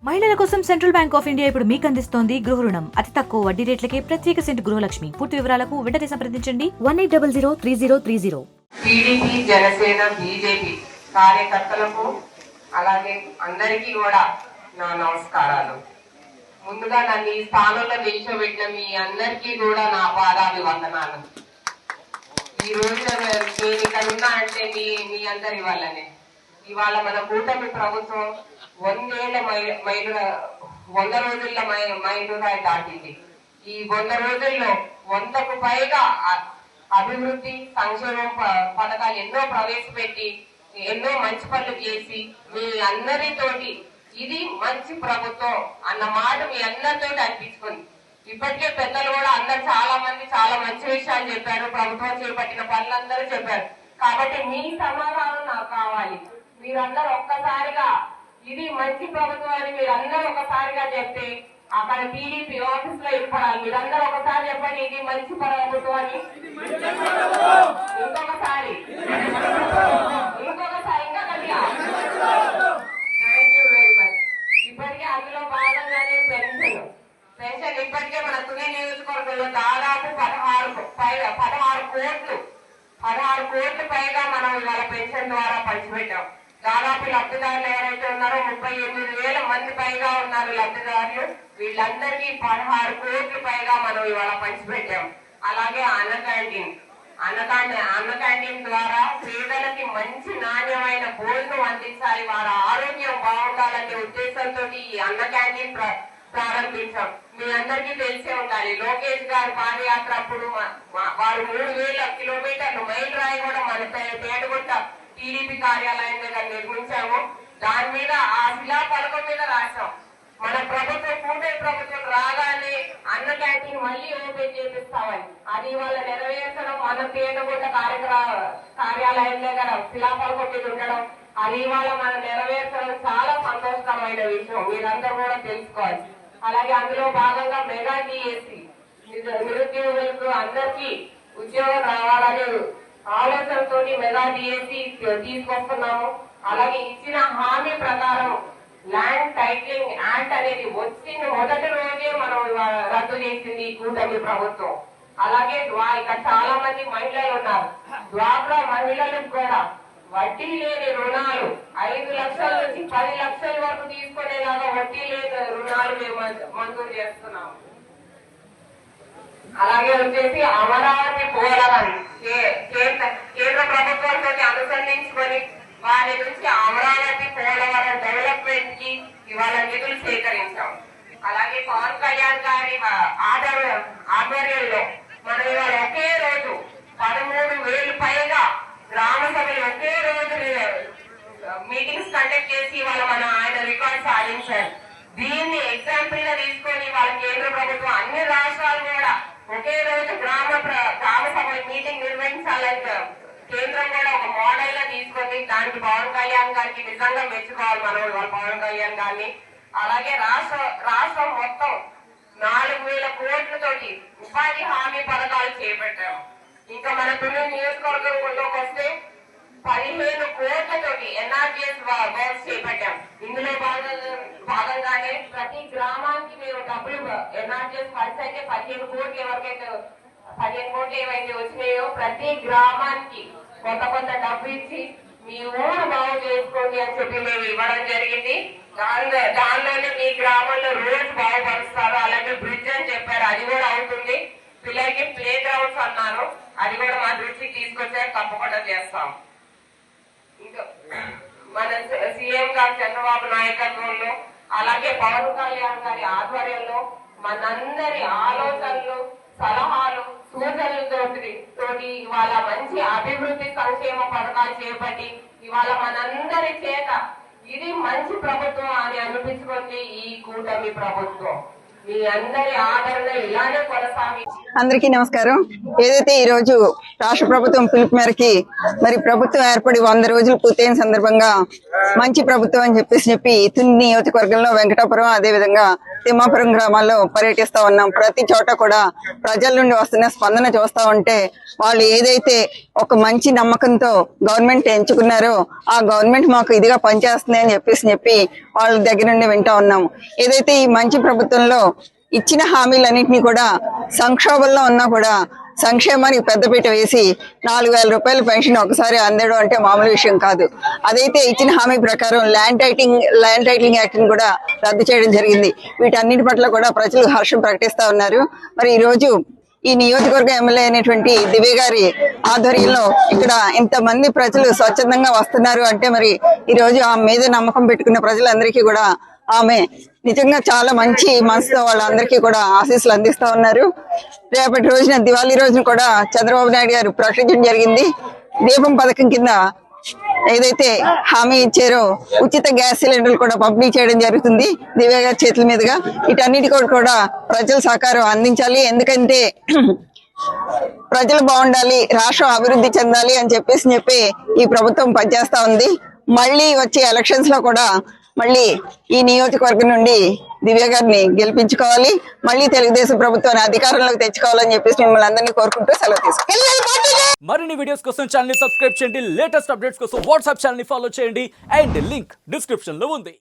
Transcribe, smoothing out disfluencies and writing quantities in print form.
మహిళల కోసం central bank of India ఇప్పుడు మీకు అందిస్తోంది గృహ రుణం. అతి తక్కువ వడ్డీ రేట్లకే ప్రత్యేక సెంటు గృహలక్ష్మి. పూర్తి వివరాలకు వెంటనే సంప్రదించండి 18003030. టీడీపీ, జనసేన, బీజేపీ కార్యకర్తలకు అలాగే అందరికీ కూడా నా నమస్కారాలు. ముందుగా నన్ను ఈ స్థానంలో నిల్చోబెట్టిన మీ అందరికీ కూడా నా పాదాభివందనాలు. ఈ రోజు నేను ఇక్కడ ఉన్నా అంటే మీ అందరి వల్లనే. ఇవాళ మన కూటమి ప్రభుత్వం 100 రోజుల మైలురాయి దాటింది. ఈ 100 రోజుల్లో 100కు పైగా అభివృద్ధి సంక్షేమ పథకాలు ఎన్నో ప్రవేశపెట్టి ఎన్నో మంచి పనులు చేసి మీ అందరితోటి ఇది మంచి ప్రభుత్వం అన్న మాట మీ అందరితో అనిపించుకుంది. ఇప్పటికే పెద్దలు కూడా అందరు చాలా మంది చాలా మంచి విషయాలు చెప్పారు. ప్రభుత్వం చేపట్టిన పనులందరూ చెప్పారు. కాబట్టి మీ సమాధానం నాకు కావాలి. మీరందరూ ఒక్కసారిగా ఇది మంచి ప్రభుత్వం అని మీరందరూ ఒకసారిగా చెప్తే అక్కడ టీడీపీ ఆఫీస్ లో ఇవ్వడాలి. మీరందరూ ఒకసారి చెప్పండి, ఇది మంచి ప్రభుత్వం అని. ఇంకొకసారి ఇంకా గట్టిగా. Thank you very much. ఇప్పటికే అందులో భాగంగానే పెన్షన్ ఇప్పటికే మన తుని నియోజకవర్గంలో దాదాపు 16 కోట్లు పైగా మనం ఇవాళ పెన్షన్ ద్వారా పంచిపెట్టాం. దాదాపు లబ్ధిదారులు ఎవరైతే ఉన్నారో 38,000 మంది పైగా ఉన్నారు లబ్ధిదారులు. వీళ్ళందరికీ 16 కోట్లు పైగా మనం ఇవాళ పంచిపెట్టాం. అలాగే అన్న క్యాంటీన్ ద్వారా పేదలకి మంచి నాణ్యమైన భోజనం అందించాలి, వారి ఆరోగ్యం బాగుండాలనే ఉద్దేశంతో ఈ అన్న క్యాంటీన్ ప్రారంభించాం. మీ అందరికీ తెలిసే ఉండాలి, లోకేష్ గారి పాదయాత్ర అప్పుడు వారు 3,000 కిలోమీటర్లు మైలు రాయి కూడా మన పేటగుట్ట టీడీపీ కార్యాలయం దగ్గర నిర్మించాము. దాని మీద ఆ శిలా పలకం మీద రాశాం, మన ప్రభుత్వం కూటమి ప్రభుత్వం రాగానే అన్న క్యాంటీన్ మళ్ళీ ఓపెన్ చేపిస్తామని. అది వాళ్ళ నెరవేర్చడం, మన పేటగుట్ట కార్యాలయం దగ్గర శిలా పలకం మీద ఉండడం, అది ఇవాళ మనం నెరవేర్చడం చాలా సంతోషకరమైన విషయం. మీరందరూ కూడా తెలుసుకోవాలి. అలాగే అందులో భాగంగా మెగా డిఎస్సి నిరుద్యోగులకు అందరికీ ఉద్యోగం రావాలనే ఆలోచనతో మెగా డిఎస్సి తీసుకొస్తున్నాము. అలాగే ఇచ్చిన హామీ ప్రకారం ల్యాండ్ టైటిలింగ్ యాక్ట్ అనేది వచ్చిన మొదటి రోజే మనం రద్దు చేసింది ఈ కూటమి ప్రభుత్వం. అలాగే ఇక్కడ చాలా మంది మహిళలు ఉన్నారు. డ్వాక్రా మహిళలకు కూడా వడ్డీ లేని రుణాలు 5 లక్షల నుంచి 10 లక్షల వరకు తీసుకునేలాగా వడ్డీ లేని రుణాలు మేము మంజూరు చేస్తున్నాము. అలాగే వచ్చేసి అమరావతి పోలవరం కేంద్ర ప్రభుత్వంతో అనుసంధించుకొని వారి నుంచి అమరావతి పోలవరం డెవలప్మెంట్ కి ఇవాళ నిధులు సేకరించాం. అలాగే పవన్ కళ్యాణ్ గారి ఆధ్వర్యంలో మనం ఇవాళ ఒకే రోజు 13,000 పైగా గ్రామ సభలు ఒకే రోజు మీటింగ్స్ కండక్ట్ చేసి వాళ్ళ ఆయన రికార్డ్ సాధించారు. దీన్ని ఎగ్జాంపుల్ గా తీసుకొని వాళ్ళ కేంద్ర ప్రభుత్వం అన్ని రాష్ట్రాలు కూడా ఒకే రోజు గ్రామ సభ మీటింగ్ నిర్వహించాలని కేంద్రం కూడా ఒక మోడల్ గా తీసుకొని దానికి పవన్ కళ్యాణ్ గారికి నిజంగా మెచ్చుకోవాలి మనం పవన్ కళ్యాణ్ గారిని. అలాగే రాష్ట్రం మొత్తం 4,000 కోట్లతోటి ఉపాధి హామీ పథకాలు చేపట్టాము. ఇంకా మన తుని నియోజకవర్గంలోకి వస్తే 15 కోట్లతోటి ఎన్ఆర్జీఎస్ వర్క్స్ చేపట్టాం. ఇందులో భాగంగానే ప్రతి గ్రామానికి మేము డబ్బులు ఎన్ఆర్జీఎస్ ఖర్చు అయితే 15 కోట్లు ఏవైతే వచ్చినాయో ప్రతి గ్రామానికి కొంత డబ్బు ఇచ్చి మీ ఊరు బాగు చేసుకోండి అని చెప్పి మేము ఇవ్వడం జరిగింది. దానిలోనే మీ గ్రామంలో రోడ్స్ బాగుపరుస్తారు. అలాగే బ్రిడ్జ్ అని చెప్పారు, అది కూడా అవుతుంది. పిల్లలకి ప్లే గ్రౌండ్స్ అన్నారు, అది కూడా మా దృష్టికి తీసుకొచ్చారు, తప్పకుండా చేస్తాం. ఇంకా మన సీఎం గారు చంద్రబాబు నాయకత్వంలో అలాగే పవన్ కళ్యాణ్ గారి ఆధ్వర్యంలో మనందరి ఆలోచనలు సలహాలు సూచనలతోటి ఇవాళ మంచి అభివృద్ధి సంక్షేమ పథకాలు చేపట్టి ఇవాళ మనందరి చేత ఇది మంచి ప్రభుత్వం అని అనిపించుకుంది ఈ కూటమి ప్రభుత్వం. మీ అందరి ఆదరణ ఇలానే కొనసాగి. అందరికీ నమస్కారం. ఏదైతే ఈ రోజు రాష్ట్ర ప్రభుత్వం పిలుపు మేరకి మరి ప్రభుత్వం ఏర్పడి 100 రోజులు పూర్తయిన సందర్భంగా మంచి ప్రభుత్వం అని చెప్పి తుని నియోజకవర్గంలో వెంకటాపురం అదే విధంగా తిమ్మాపురం గ్రామాల్లో పర్యటిస్తా ఉన్నాం. ప్రతి చోట కూడా ప్రజల నుండి వస్తున్న స్పందన చూస్తా ఉంటే వాళ్ళు ఏదైతే ఒక మంచి నమ్మకంతో గవర్నమెంట్ ఎంచుకున్నారో ఆ గవర్నమెంట్ మాకు ఇదిగా పనిచేస్తుంది అని చెప్పి వాళ్ళ దగ్గర నుండి వింటా ఉన్నాము. ఏదైతే ఈ మంచి ప్రభుత్వంలో ఇచ్చిన హామీలన్నింటినీ కూడా సంక్షోభంలో ఉన్నా కూడా సంక్షేమానికి పెద్దపీట వేసి 4,000 రూపాయల పెన్షన్ ఒకసారి అందడం అంటే మామూలు విషయం కాదు. అదైతే ఇచ్చిన హామీ ప్రకారం ల్యాండ్ టైటిలింగ్ యాక్ట్ ని కూడా రద్దు చేయడం జరిగింది. వీటన్నిటి పట్ల కూడా ప్రజలు హర్షం ప్రకటిస్తా ఉన్నారు. మరి ఈ రోజు ఈ నియోజకవర్గ ఎమ్మెల్యే అయినటువంటి దివ్య గారి ఆధ్వర్యంలో ఇక్కడ ఇంతమంది ప్రజలు స్వచ్ఛందంగా వస్తున్నారు అంటే మరి ఈ రోజు ఆమె మీద నమ్మకం పెట్టుకున్న ప్రజలందరికీ కూడా ఆమె నిజంగా చాలా మంచి మనసుతో వాళ్ళందరికీ కూడా ఆశీస్సులు అందిస్తా ఉన్నారు. రేపటి రోజున దివాళీ రోజున కూడా చంద్రబాబు నాయుడు గారు ప్రకటించడం జరిగింది. దీపం పథకం కింద ఏదైతే హామీ ఇచ్చారో ఉచిత గ్యాస్ సిలిండర్లు కూడా పంపిణీ చేయడం జరుగుతుంది దివ్య గారి చేతుల మీదుగా. వీటన్నిటి కూడా ప్రజల సహకారం అందించాలి. ఎందుకంటే ప్రజలు బాగుండాలి, రాష్ట్రం అభివృద్ధి చెందాలి అని చెప్పి ఈ ప్రభుత్వం పనిచేస్తా ఉంది. మళ్ళీ వచ్చే ఎలక్షన్స్ లో కూడా మళ్ళీ ఈ నియోజకవర్గం నుండి దివ్య గారిని గెలిపించుకోవాలి, మళ్ళీ తెలుగుదేశం ప్రభుత్వాన్ని అధికారంలోకి తెచ్చుకోవాలని చెప్పేసి మిమ్మల్ని అందరినీ కోరుకుంటూ సెలవు తీసుకుంటాం. మరిన్ని వీడియోస్ కోసం ఛానల్ ని సబ్స్క్రైబ్ చేయండి. లేటెస్ట్ అప్డేట్స్ కోసం వాట్సాప్ ఛానల్ ని ఫాలో చేయండి. అండ్ లింక్ డిస్క్రిప్షన్ లో ఉంది.